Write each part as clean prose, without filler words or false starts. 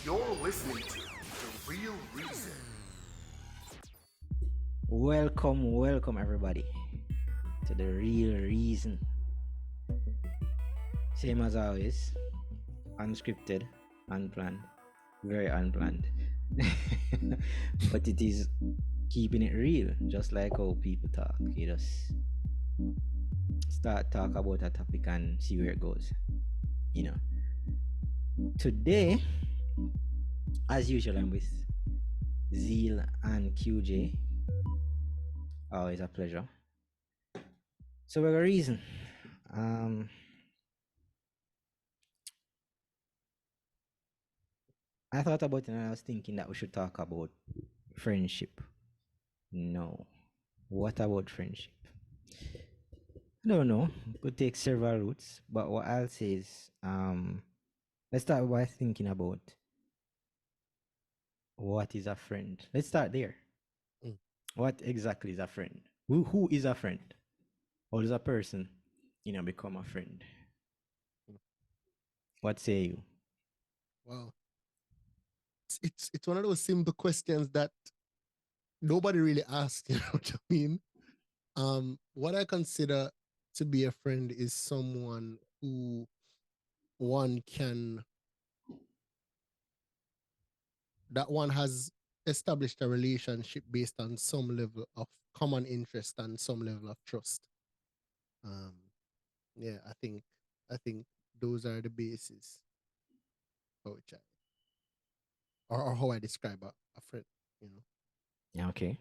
You're listening to The Real Reason. Welcome everybody to The Real Reason. Same as always, unscripted, unplanned, very unplanned. But it is keeping it real, just like how people talk. You just start talk about a topic and see where it goes. You know. Today, as usual, I'm with Zeal and QJ. Always a pleasure. So we have a reason. I thought about it and I was thinking that we should talk about friendship. No. What about friendship? I don't know. Could take several routes, but what I'll say is let's start by thinking about what is a friend. Let's start there. What exactly is a friend? Who is a friend? How does a person, become a friend? What say you? Wow. It's one of those simple questions that nobody really asks, you know what I mean? What I consider to be a friend is someone who one can that one has established a relationship based on some level of common interest and some level of trust. Um, yeah, I think those are the bases for which or how I describe a friend, you know. Yeah, okay.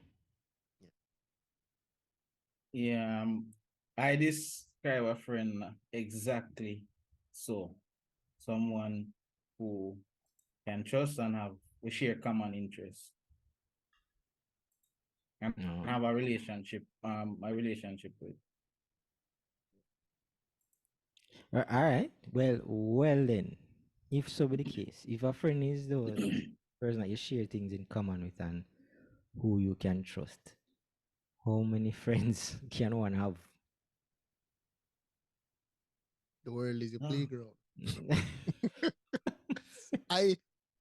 Yeah, I describe a friend exactly so. Someone who can trust and we share common interests and No. have a relationship with. All right. Well then, if so be the case, if a friend is the person that you share things in common with and who you can trust, how many friends can one have? The world is a Oh. playground. I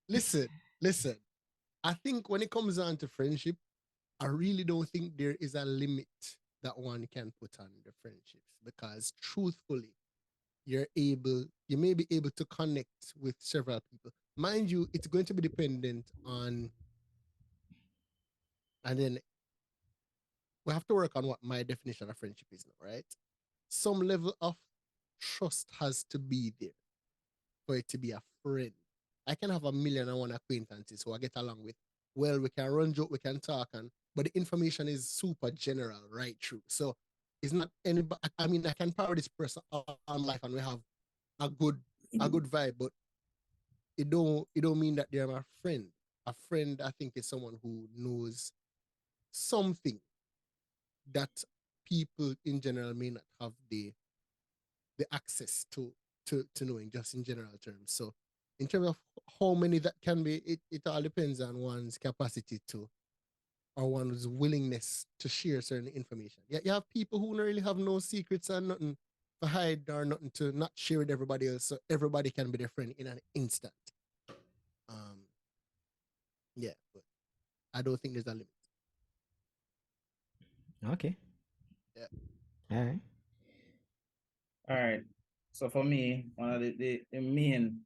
listen, listen. I think when it comes down to friendship, I really don't think there is a limit that one can put on the friendships because truthfully, you may be able to connect with several people. Mind you, it's going to be dependent on, and then we have to work on what my definition of friendship is now, right? Some level of trust has to be there for it to be a friend. I can have a million and one acquaintances who I get along with. Well, we can run joke, we can talk, but the information is super general, right? True. So it's not anybody. I mean, I can power this person on life, and we have a good vibe, but it don't mean that they're my friend. A friend, I think, is someone who knows something that people in general may not have the access to knowing, just in general terms. So in terms of how many that can be, it all depends on one's capacity to or one's willingness to share certain information. Yeah, you have people who really have no secrets and nothing to hide or nothing to not share with everybody else, so everybody can be their friend in an instant. Um, yeah, but I don't think there's a limit. Okay. Yeah. All right. All right. So for me, one of the main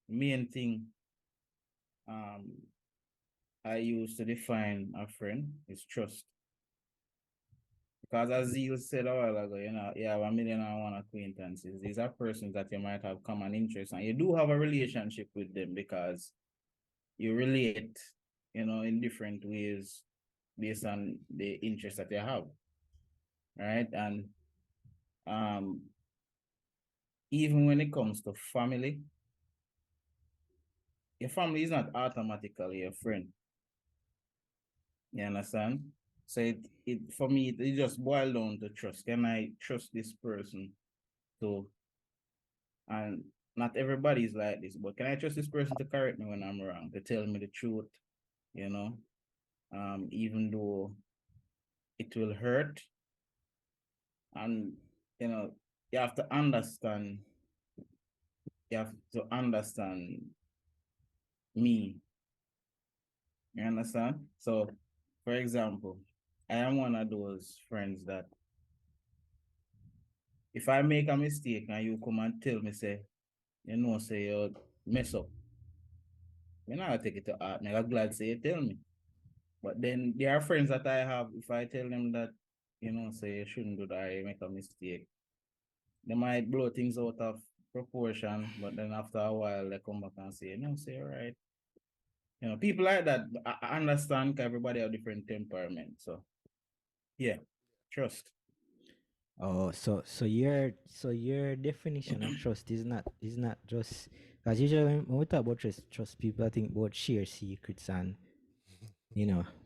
main thing um I use to define a friend is trust. Because as you said a while ago, you have a million and one acquaintances. These are persons that you might have common interests and you do have a relationship with them because you relate, in different ways based on the interests that you have. Right. And um even when it comes to family, your family is not automatically your friend. You understand? So it for me it just boils down to trust. Can I trust this person to and not everybody is like this, but can I trust this person to correct me when I'm wrong, to tell me the truth, you know? Even though it will hurt. And you know, you have to understand, you have to understand me. You understand? So, for example, I am one of those friends that if I make a mistake and you come and tell me, say, say you mess up, you know, I take it to heart. I'm glad say you tell me. But then there are friends that I have, if I tell them that, say you shouldn't do that, you make a mistake, they might blow things out of proportion, but then after a while they come back and say, say all right. People like that, I understand 'cause everybody have different temperament. So yeah, trust. Oh, so your definition of trust is not just because usually when we talk about trust people I think about share secrets and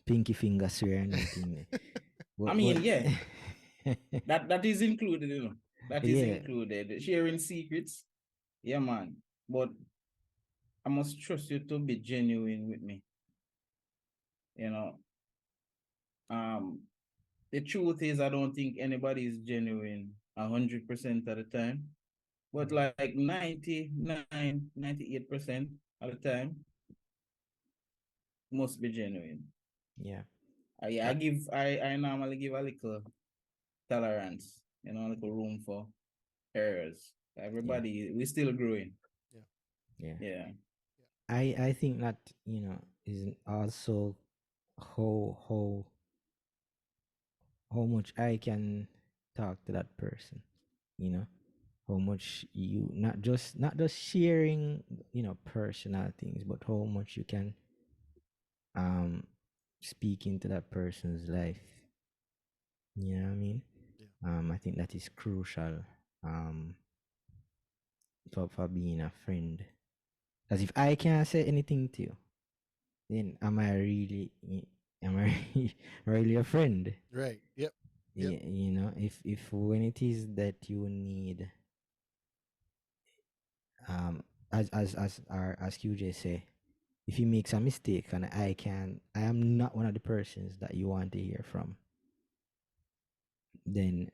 pinky finger swear and everything. I But mean, yeah, that is included, That is yeah, included. Sharing secrets. Yeah, man. But I must trust you to be genuine with me. You know. Um the truth is I don't think anybody is genuine 100% of the time. But like 99, 98% of the time must be genuine. yeah, I normally give a little tolerance, a little room for errors. yeah, Everybody, we still growing. Yeah. yeah. Yeah. I think that is also how how how much I can talk to that person. You know, how much you not just sharing personal things, but how much you can um speak into that person's life. You know what I mean? Yeah. I think that is crucial um for being a friend. Because if I can't say anything to you, then am I really a friend? Right. Yep. Yep. If when it is that you need um as QJ say, if he makes a mistake and I am not one of the persons that you want to hear from, then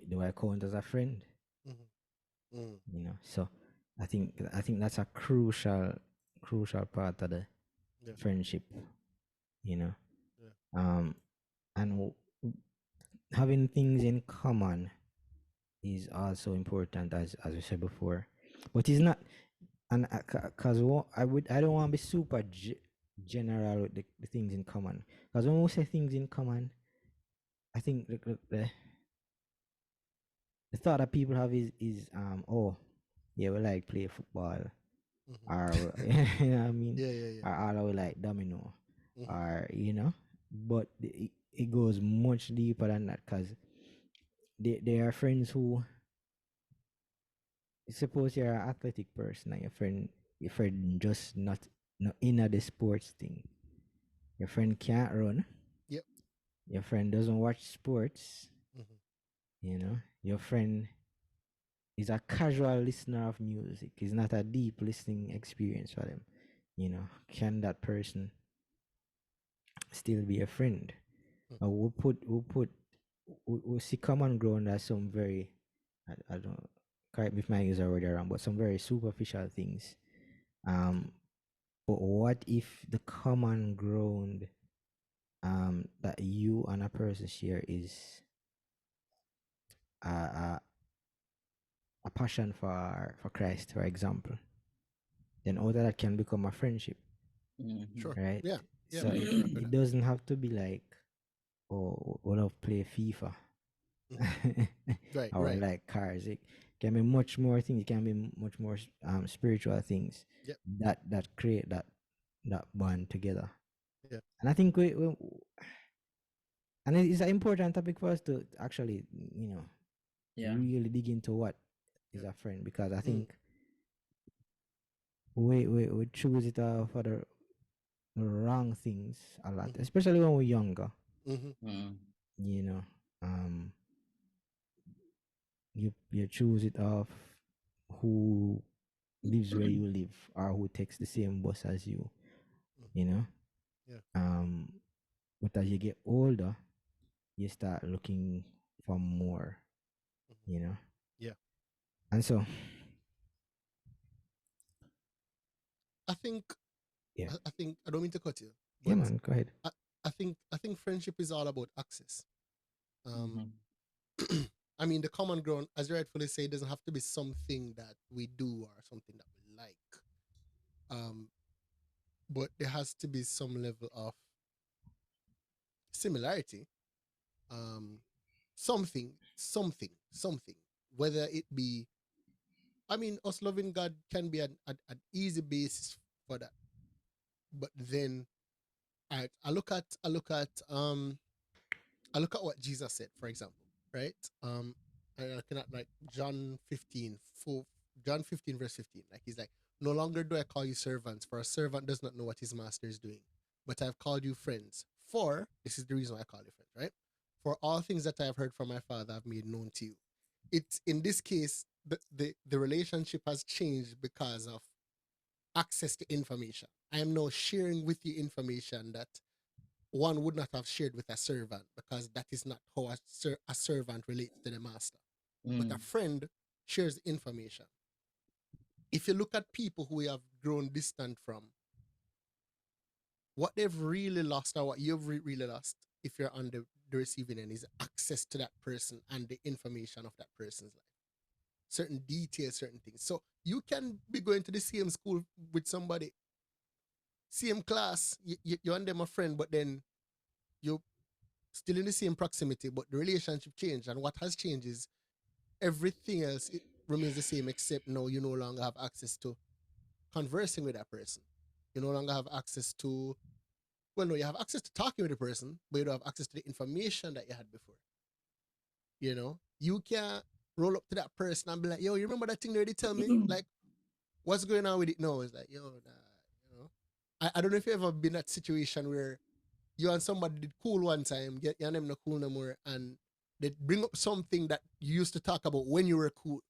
do I count as a friend? Mm-hmm. Mm. So I think that's a crucial part of the Yeah. friendship, you know. Yeah. Um and having things in common is also important as we said before. But it's not and because I don't want to be super general with the things in common, because when we say things in common, I think the thought that people have is oh yeah, we like play football, Mm-hmm. or you know what I mean, Yeah. Yeah. or all we like domino, Yeah. Mm-hmm. or but it goes much deeper than that, because there are friends who, suppose you're an athletic person and your friend just not into the sports thing. Your friend can't run. Yep. Your friend doesn't watch sports. Mm-hmm. Your friend is a casual listener of music. It's not a deep listening experience for them. Can that person still be a friend? We see common ground as some very, I don't, correct me if my is already wrong, but some very superficial things. But what if the common ground that you and a person share is a passion for Christ, for example? Then all that can become a friendship, Sure. right? Yeah. Yeah. So We can rock with it that. doesn't have to be like, oh, we love play FIFA. Right. Or Right. like cars. It can be much more things. It can be much more spiritual things Yep. that create that bond together. Yeah. And I think and it's an important topic for us to actually, Yeah. really dig into what is Yeah. a friend, because I Mm. think we choose it for the wrong things a lot, Mm-hmm. especially when we're younger. Mm-hmm. Mm. You know, um, you choose it off who lives where you live or who takes the same bus as you. You know, Yeah. um, but as you get older, you start looking for more. Mm-hmm. You know, Yeah. and so I think Yeah. I think I don't mean to cut you, Yeah, but man. Go ahead. I think friendship is all about access. Mhm. I mean, the common ground, as you rightfully say, doesn't have to be something that we do or something that we like. Um, but there has to be some level of similarity. Um, something. Whether it be, I mean, us loving God can be an easy basis for that. But then, I look at what Jesus said, for example, right? I'm looking at like John 15 verse 15. Like he's like, no longer do I call you servants, for a servant does not know what his master is doing, but I've called you friends. For this is the reason why I call you friends, right? For all things that I have heard from my Father, I've made known to you. It's in this case, the relationship has changed because of access to information. I am now sharing with you information that one would not have shared with a servant because that is not how a servant relates to the master. But a Mm. friend shares information. If you look at people who we have grown distant from, what they've really lost or what you've really lost, if you're on the receiving end, is access to that person and the information of that person's life. Certain details, certain things. So you can be going to the same school with somebody, same class, you and them a friend, but then you still in the same proximity, but the relationship changed. And what has changed is everything else it remains the same, except now you no longer have access to conversing with that person. You no longer have access to, well, no, you have access to talking with the person, but you don't have access to the information that you had before. You know, you can't roll up to that person and be like, yo, you remember that thing they already tell me? Like, what's going on with it? No, it's like, yo, nah, I don't know if you ever been in that situation where you and somebody did cool one time, get you and them not cool no more, and they bring up something that you used to talk about when you were cool.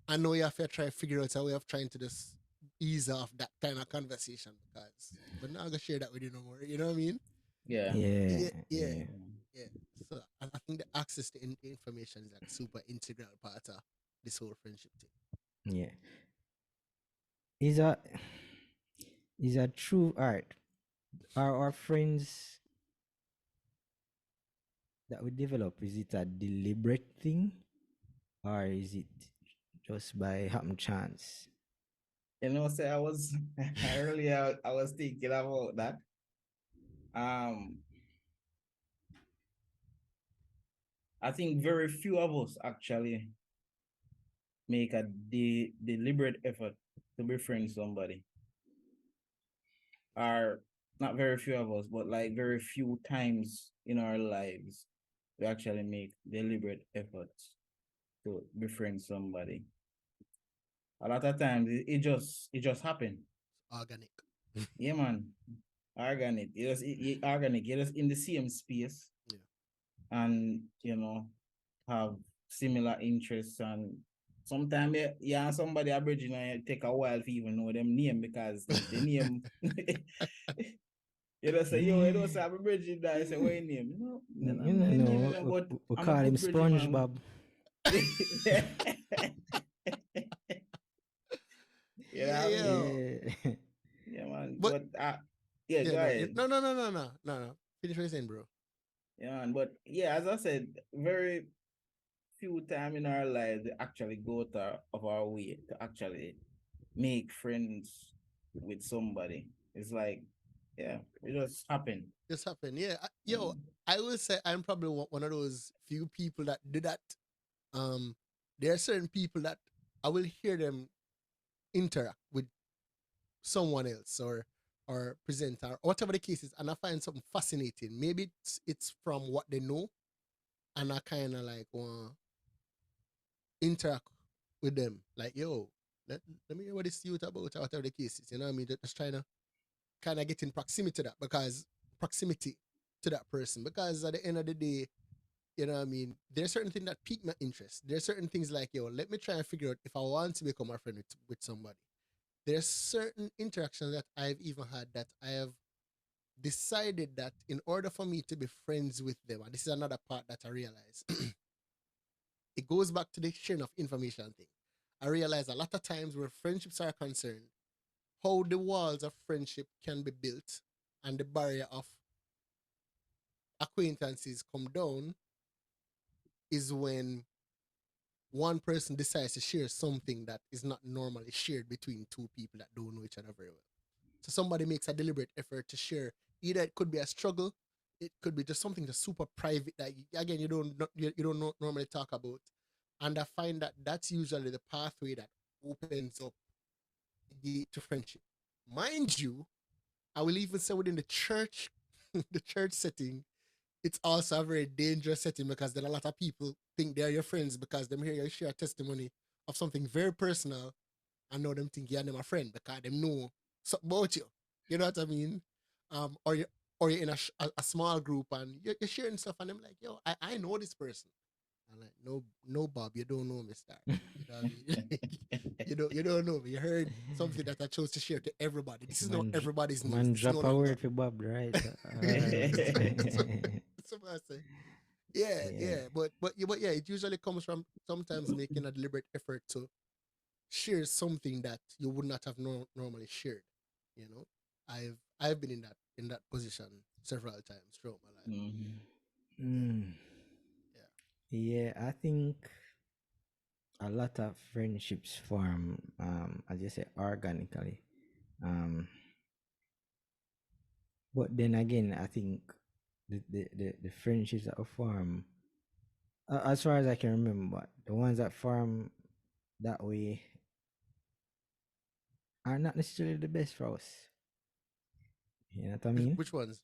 I know you have to try to figure out a way of trying to just ease off that kind of conversation because we're not gonna share that with you no more. You know what I mean? Yeah. Yeah. Yeah. Yeah. Yeah. So I think the access to information is like super integral part of this whole friendship thing. Yeah. Is a true art. Are our friends that we develop, is it a deliberate thing or is it just by happen chance? You know, say I was earlier I was thinking about that. Um, I think very few of us actually make a deliberate effort to befriend somebody. Are not very few of us, but like very few times in our lives we actually make deliberate efforts to befriend somebody. A lot of times it just happen. Organic. Yeah, man. Organic. It organic. You're just in the same space. Yeah. And have similar interests, and sometimes yeah, somebody aboriginal take a while to even know them name because the name you know say yo, you don't say I'm aboriginal, I say what your name? No, You know, my name, no, but we I'm a call him good bridging man. SpongeBob. You know Yeah, what I mean? Yeah. Yeah, man. But But yeah, yeah, go ahead. no. Finish what you're saying, bro. Yeah, man. But yeah, as I said, very few time in our lives we actually go of our way to actually make friends with somebody. It's like, yeah, it just happen. This happened. Yeah. Yo, Mm. I will say I'm probably one of those few people that do that. There are certain people that I will hear them interact with someone else or presenter or whatever the case is, and I find something fascinating. Maybe it's from what they know, and I kind of like want interact with them. Like, yo, let me hear what this youth about or whatever the case is. You know what I mean? Just trying to kind of get in proximity to that person. Because at the end of the day, you know what I mean? There's certain things that pique my interest. There's certain things like, yo, let me try and figure out if I want to become a friend with somebody. There's certain interactions that I've even had that I have decided that in order for me to be friends with them, and this is another part that I realize, it goes back to the sharing of information thing. I realize a lot of times where friendships are concerned, how the walls of friendship can be built and the barrier of acquaintances come down is when one person decides to share something that is not normally shared between two people that don't know each other very well. So somebody makes a deliberate effort to share. Either it could be a struggle, it could be just something that's super private that again you don't normally talk about. And I find that that's usually the pathway that opens up the gate to friendship. Mind you, I will even say within the church, the church setting, it's also a very dangerous setting because then a lot of people think they're your friends because them hear you share a testimony of something very personal and know them think you're them a friend because them know something about you. You know what I mean? Or you're in a small group and you're sharing stuff and I'm like, yo, I know this person. I'm like, no, Bob, you don't know me, star. You know what I mean? you don't know me. You heard something that I chose to share to everybody. This is not everybody's news. Man, This is no drop a longer. word for Bob, right? So I say, yeah. But yeah, it usually comes from sometimes making a deliberate effort to share something that you would not have normally shared. You know, I've been in that position several times throughout my life. Mhm. Yeah, I think a lot of friendships form, as you say, organically. But then again, I think the friendships that form, as far as I can remember, the ones that form that way are not necessarily the best for us. You know what I mean? Which ones?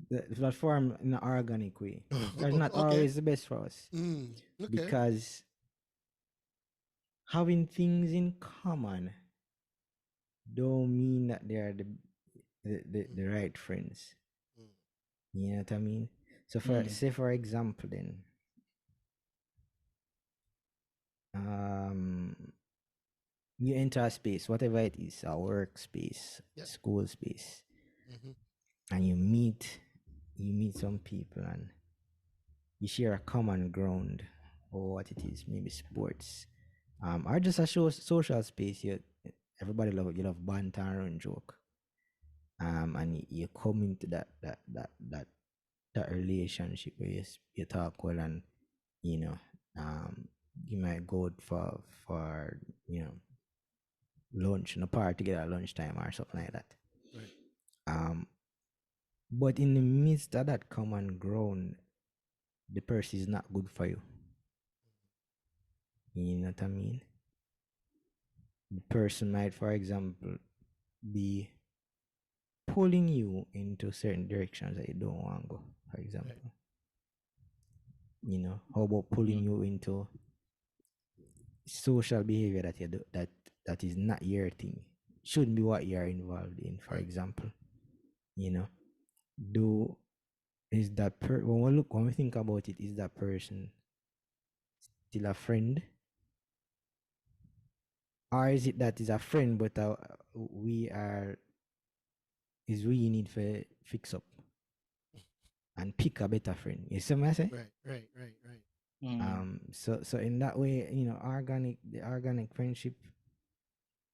That form in an organic way are not Okay. always the best for us. Okay. Because having things in common don't mean that they are the right friends. You know what I mean? So say for example then, you enter a space, whatever it is, a workspace, Yeah. school space, Mhm. and you meet some people and you share a common ground or what it is, maybe sports, or just a social space. Everybody you love banter and joke, and you come into that relationship where you talk well and you know, you might go out for lunch in a party together at lunchtime or something like that. Right. But in the midst of that common ground, the person is not good for you. You know what I mean? The person might, for example, be pulling you into certain directions that you don't want to go, for example. Right. You know, how about pulling you into social behavior that you do that is not your thing? Shouldn't be what you are involved in, for Right. example. You know, when we think about it, is that person still a friend? Or is it that is a friend but we need to fix up and pick a better friend? You see what I say? Right. So in that way, the organic friendship,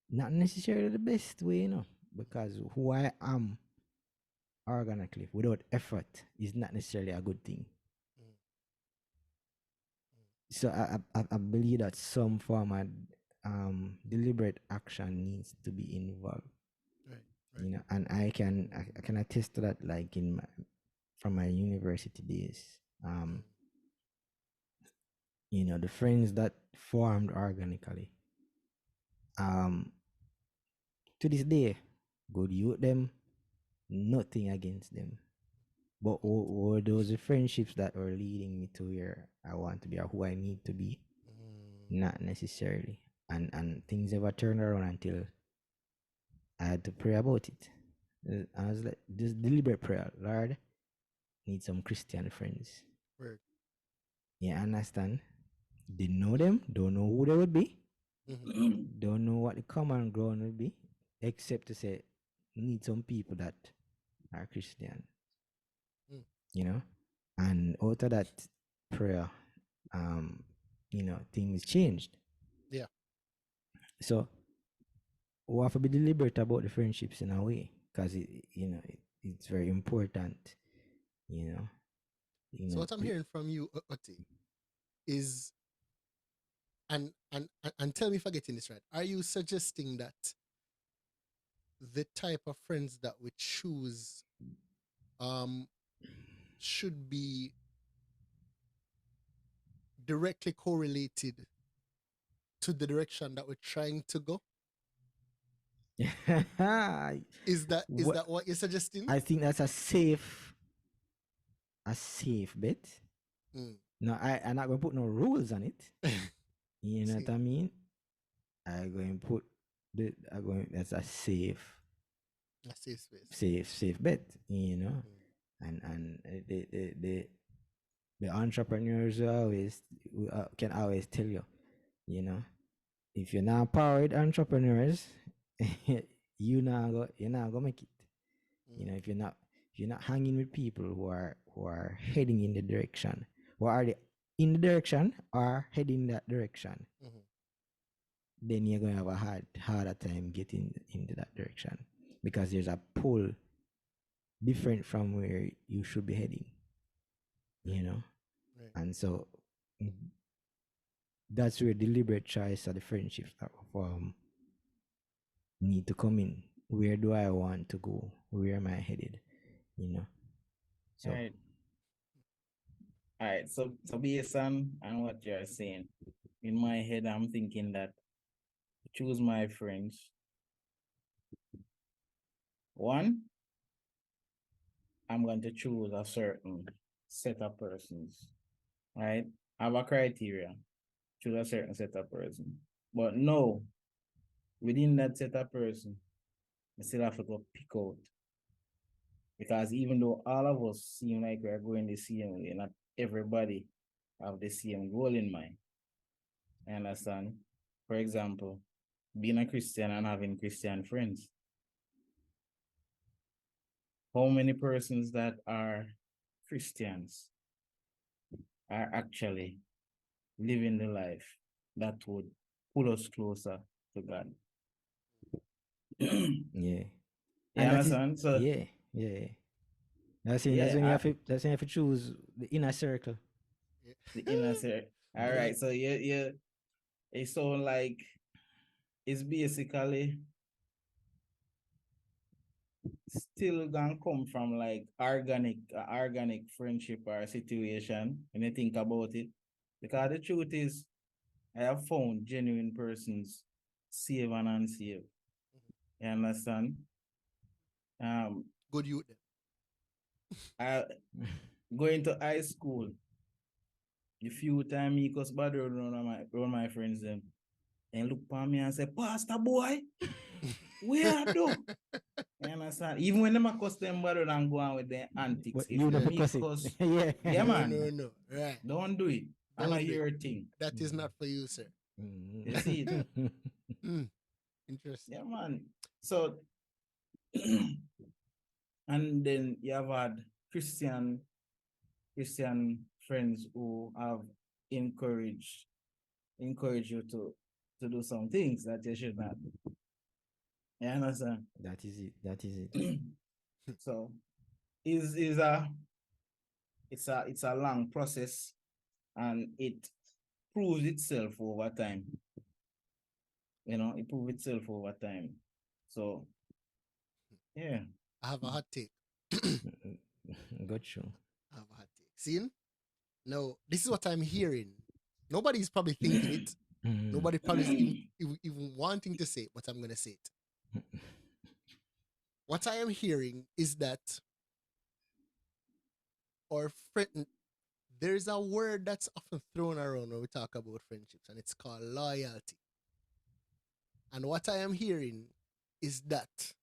not necessarily the best way, because who I am organically without effort is not necessarily a good thing. So I believe that some form of deliberate action needs to be involved. Right. And I can attest to that, like from my university days. The friends that formed organically, to this day, good youth them, nothing against them. But were those the friendships that were leading me to where I want to be or who I need to be? Not necessarily. And things never turned around until I had to pray about it. I was like, just deliberate prayer, Lord, need some Christian friends. Right. Yeah, understand? Didn't know them, don't know who they would be, don't know what the common ground would be, except to say, need some people that are Christian. And out of that prayer, things changed. Yeah. So we have to be deliberate about the friendships in a way, because it's very important. You know, So what I'm hearing from you, Oti, is and tell me if I'm getting this right. Are you suggesting that the type of friends that we choose should be directly correlated to the direction that we're trying to go? Is that what you're suggesting? I think that's a safe bet. No, I'm not gonna put no rules on it. You know what I mean? I'm going to put that's a safe space. safe bet, you know. And the entrepreneurs can always tell you, you know, if you're not powered entrepreneurs, you're not gonna make it. You know, if you're not hanging with people who are heading in the direction, who are in the direction or heading that direction, then you're gonna have a harder time getting into that direction, because there's a pull different from where you should be heading, you know. Right. And so that's where deliberate choice of the friendships need to come in. Where do I want to go? Where am I headed? You know. So All right. So based on what you're saying, in my head, I'm thinking that choose my friends. One, I'm going to choose a certain set of persons, right? I have a criteria, choose a certain set of person. But no, within that set of person, I still have to go pick out. Because even though all of us seem like we're going the same way, not everybody have the same goal in mind. I understand? For example, being a Christian and having Christian friends. How many persons that are Christians are actually living the life that would pull us closer to God? yeah. You understand? Yeah. That's when you have to choose the inner circle. The inner circle. All right. So it's so like it's basically still gonna come from like organic friendship or situation when you think about it. Because the truth is, I have found genuine persons save and unsave. You understand? Good youth. I going to high school. The few time me cause bad around my friends them and look for me and say, Pastor boy, where do? You understand? Even when them cuss them bad and go on with their antics. But If you don't me cuss cuss, it. yeah man. No. Right. Don't do it. I'm not your thing. That is not for you, sir. You see it? Interesting. Yeah, man. So, and then you have had Christian friends who have encouraged you to do some things that you should not. You understand? That is it. So, it's a long process, and it proves itself over time. You know, it proves itself over time. So, yeah. I have a hot take. Good show. I have a hot take. See? No, this is what I'm hearing. Nobody's probably thinking it. Nobody probably is even wanting to say it, but I'm going to say it. What I am hearing is that our friend, there's a word that's often thrown around when we talk about friendships, and it's called loyalty. And what I am hearing is that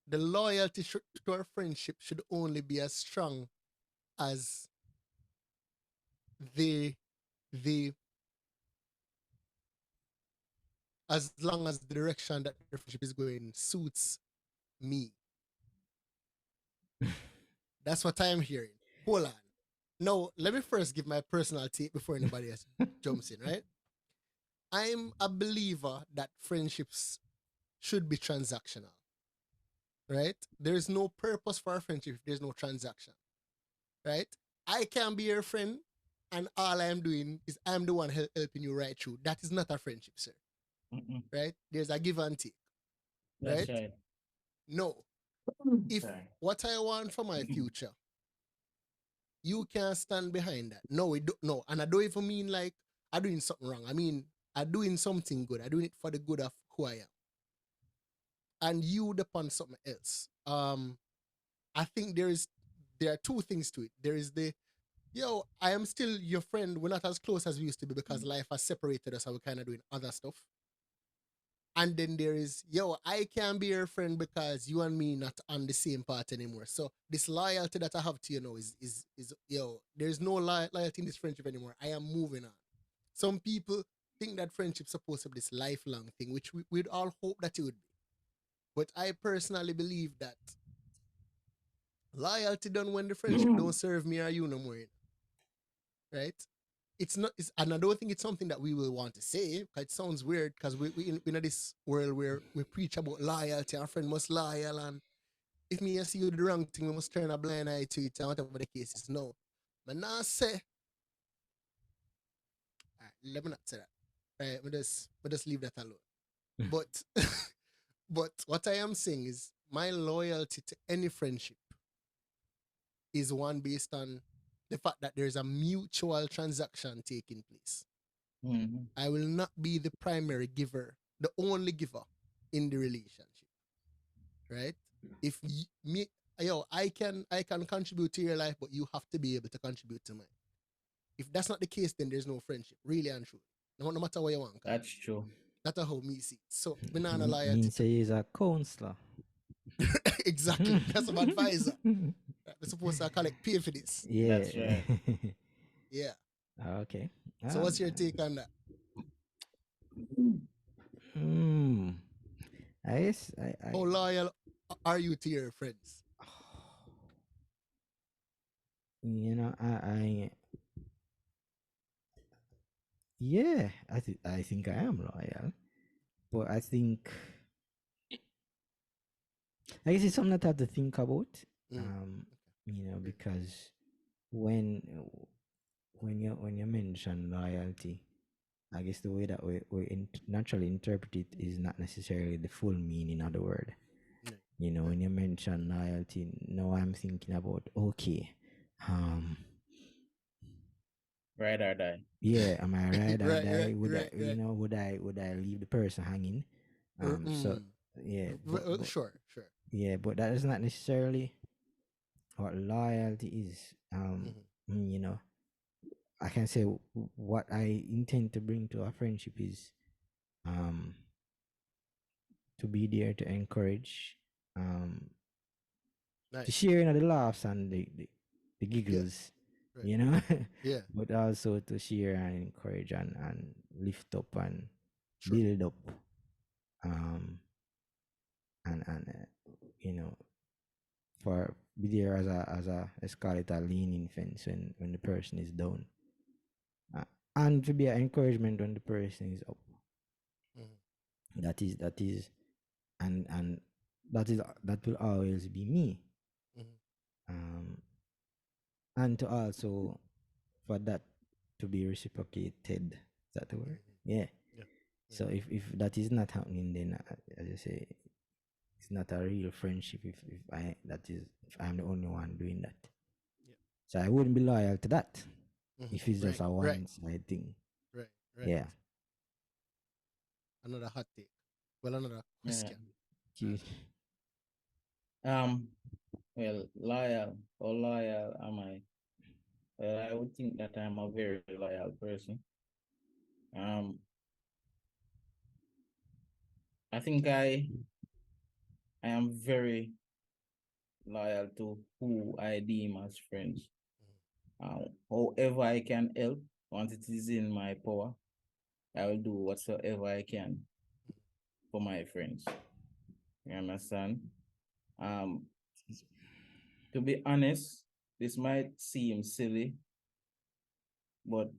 the loyalty to our friendship should only be as strong as as long as the direction that the friendship is going suits me. That's what I am hearing. Hold on. No, let me first give my personal take before anybody else jumps in, right? I'm a believer that friendships should be transactional, right? There's no purpose for a friendship if there's no transaction, right? I can be your friend, and all I'm doing is I'm the one helping you right through. That is not a friendship, sir. Mm-mm. Right? There's a give and take, That's right? right. No. If Sorry. what I want for my future, you can't stand behind that. No, no. And I don't even mean like I'm doing something wrong. I mean, I'm doing something good. I'm doing it for the good of who I am. And you depend something else. I think there are two things to it. There is the I am still your friend. We're not as close as we used to be because life has separated us and we're kind of doing other stuff. And then there is, I can be your friend because you and me not on the same path anymore. So this loyalty that I have to you now is there's no loyalty in this friendship anymore. I am moving on. Some people think that friendship's supposed to be this lifelong thing, which we'd all hope that it would be. But I personally believe that loyalty done when the friendship don't serve me or you no more. Right? It's not, and I don't think it's something that we will want to say because it sounds weird because we in this world where we preach about loyalty, our friend must loyal, and if me and see you do the wrong thing, we must turn a blind eye to it and whatever the case is. No. But now say, let me not say that. Right, we just leave that alone. But but what I am saying is my loyalty to any friendship is one based on the fact that there's a mutual transaction taking place. Mm-hmm. I will not be the primary giver, the only giver in the relationship. Right? If I can contribute to your life, but you have to be able to contribute to mine. If that's not the case, then there's no friendship, really and truly. No matter what you want. That's true. That's how me see it. So, me not a loyalty. Means he's a counselor. Exactly. That's an advisor. We're supposed to collect pay for this. Yeah. That's right. Yeah. Okay. So, what's your take on that? I guess How loyal are you to your friends? I think I am loyal, but I think I guess it's something that I have to think about. Because when you mention loyalty, I guess the way that we naturally interpret it is not necessarily the full meaning of the word. When you mention loyalty, now I'm thinking about ride or die. Yeah, am I ride or die? Right. Would I leave the person hanging? So yeah, sure. Yeah, but that is not necessarily what loyalty is. I can say what I intend to bring to a friendship is to be there to encourage, nice. to share the laughs and the giggles, right. Yeah. But also to share and encourage and lift up and Sure. build up, and for be there as a let's call it a leaning fence when the person is down, and to be an encouragement when the person is up. That is and that will always be me. And to also for that to be reciprocated. Is that the word? Yeah. So if that is not happening, then as I say, it's not a real friendship. If I'm the only one doing that, so I wouldn't be loyal to that. If it's just a one-side thing, right. Yeah. Another hot take. Well, another question. Well, loyal. How loyal am I? I would think that I'm a very loyal person. I think I am very loyal to who I deem as friends. However I can help, once it is in my power, I will do whatsoever I can for my friends. You understand? To be honest, this might seem silly, but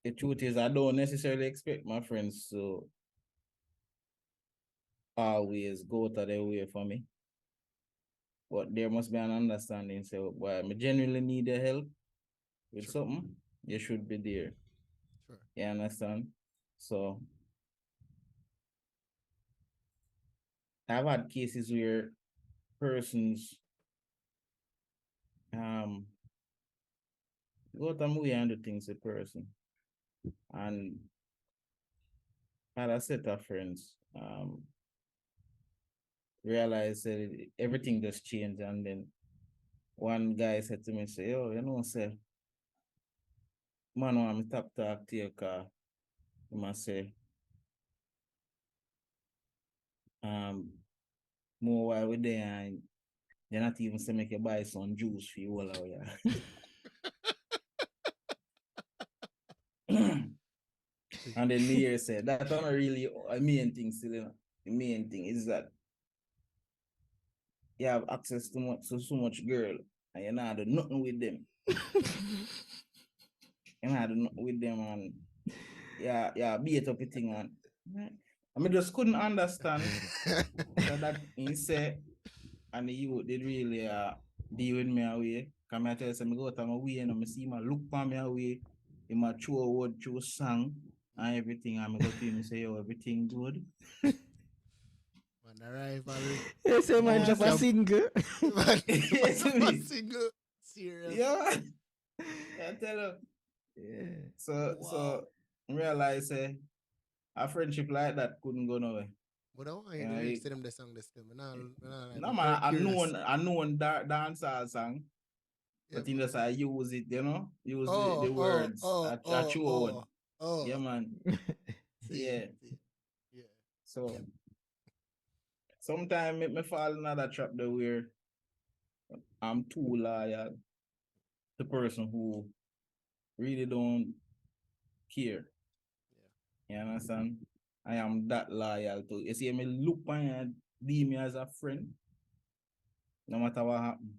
the truth is I don't necessarily expect my friends to always go to their way for me. But there must be an understanding. So, boy, I genuinely need your help with Sure. something. You should be there. Sure. You understand? So, I've had cases where persons go to way and do things a person. And had a set of friends realize that everything just changed. And then one guy said to me, say, yo, you know, say, man, want me talk to your car. He must say, more while we there and you're not even say make you buy some juice for you all out here. And then Lear said, that's not really a main thing still, you know. The main thing is that you have access to so much girl and you're not doing nothing with them. You're not doing nothing with them and yeah, beat up a thing on. I mean, just couldn't understand so that he said, and you did really deal with me away. Come I tell you, I go out of my way and I see him look for me away. He might throw a word, throw a song and everything. And I go to him and say, yo, everything good. Man, the rivalry. Yes, man, Yeah, drop a so- single. Man, Yes, a me. single. Serious. Yeah. I tell you. Yeah. So realize a friendship like that couldn't go nowhere. But I want to hear Yeah, the lyrics it- to them the song they still. No man, I know dancehall song. But in just I use it, you know, use the words. I chew one. Yeah, man. Yeah. Yeah. So sometimes me fall in another trap there where I'm too loyal to person who really don't care. You understand? I am that loyal to. You see, me look on you and be me as a friend, no matter what happen.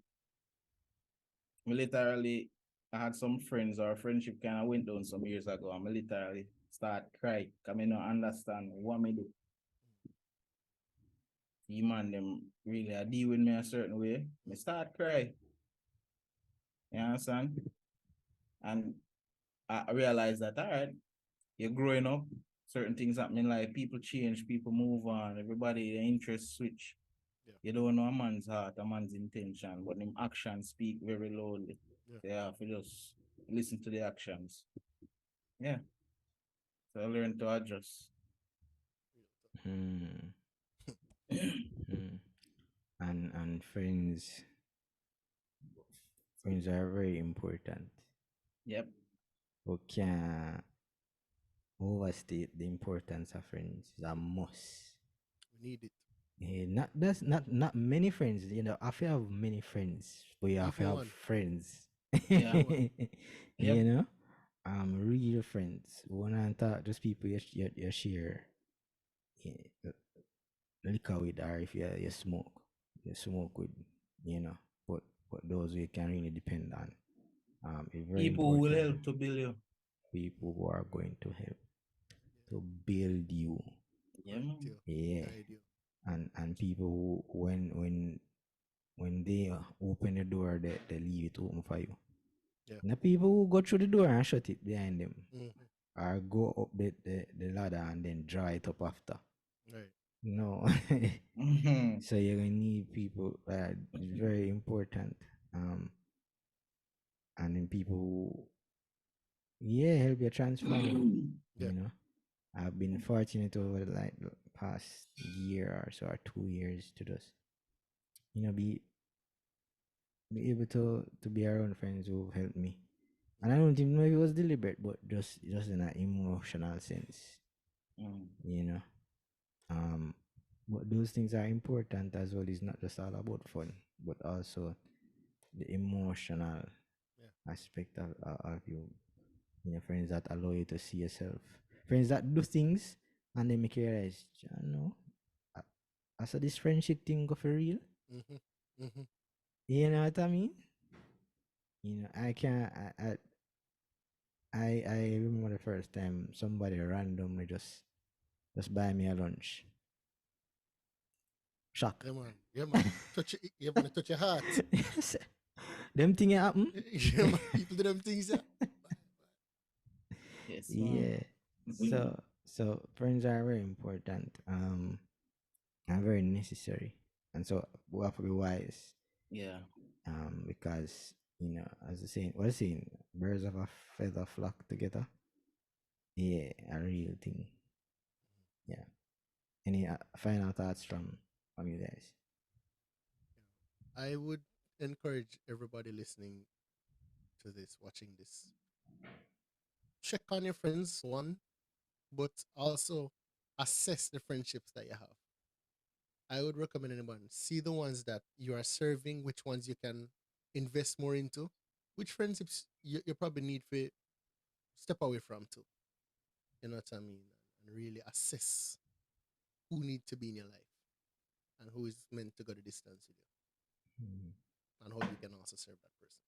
Me literally, I had some friends or friendship kind of went down some years ago, and me literally start cry because I don't understand what me do. You man them really are deal with me a certain way. Me start cry. You understand? And I realized that all right, you're growing up, certain things happening like people change, people move on, everybody their interests switch. Yeah. You don't know a man's heart, a man's intention, but them actions speak very loudly. Yeah. Yeah, if you just listen to the actions. Yeah. So I learned to adjust. Hmm. Hmm. And friends are very important. Yep. We can't overstate the importance of friends. It's a must. We need it. Not many friends. You know, I feel have many friends, but you have to Even have one. friends. Yeah. You Yep. know, real friends. One and talk just people you share liquor with, or if you smoke with, you know. But those we can really depend on. It's very People who will important. help to build you. People who are going to help to build you. Yeah, man. Protect you, Yeah. guide you. And people who when they open the door, they leave it open for you. Yeah. The people who go through the door and shut it behind them, Mhm. or go up the ladder and then draw it up after. Right. No. Mhm. So you're gonna need people. It's very important. And then people who, yeah, help you transform. Yeah. You know, I've been fortunate over like the past year or so, or 2 years, to just, you know, be able to be around friends who helped me. And I don't even know if it was deliberate, but just in an emotional sense, Mm. you know. But those things are important as well. It's not just all about fun, but also the emotional Yeah. aspect of you. You know, friends that allow you to see yourself. Friends that do things and they make you realize, you know, I saw this friendship thing go for real. Mm-hmm. Mm-hmm. You know what I mean? You know, I can't. I remember the first time somebody randomly just buy me a lunch. Shock. Yeah, man. Yeah, man. You want to touch your heart. Yes. Them thing happen. Yeah, man. People do them things. Yeah. Yes, man. Yeah. So friends are very important. And very necessary. And so we have to be wise. Yeah. Because as the saying, what is saying, birds of a feather flock together. Yeah, a real thing. Yeah. Any final thoughts from you guys? I would encourage everybody listening to this, watching this. Check on your friends, one, but also assess the friendships that you have. I would recommend anyone see the ones that you are serving, which ones you can invest more into, which friendships you probably need to step away from too. You know what I mean? And really assess who needs to be in your life and who is meant to go the distance with you, and how you can also serve that person.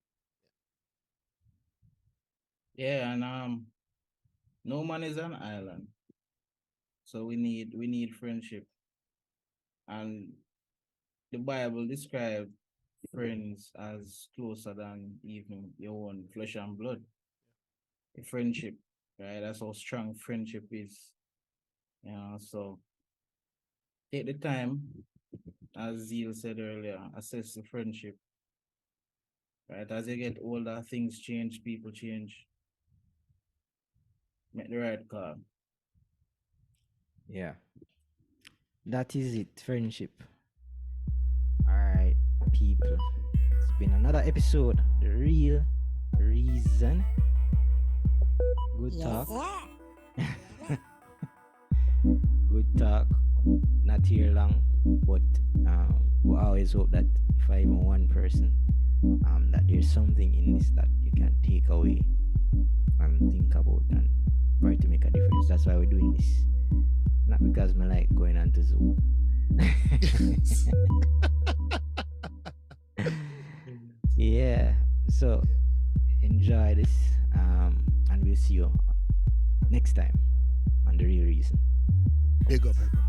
Yeah, and no man is an island. So we need friendship. And the Bible describes friends as closer than even your own flesh and blood. A friendship, right? That's how strong friendship is. So take the time, as Zeal said earlier, assess the friendship. Right? As you get older, things change, people change. Make the right call. Yeah. That is it, friendship. Alright, people. It's been another episode. The real reason. Good talk. Good talk. Not here long, but we always hope that if I even one person, that there's something in this that you can take away and think about and try to make a difference. That's why we're doing this. Not because I like going on to Zoom. Yeah. So enjoy this, and we'll see you next time on The Real Reason. Big up, everybody.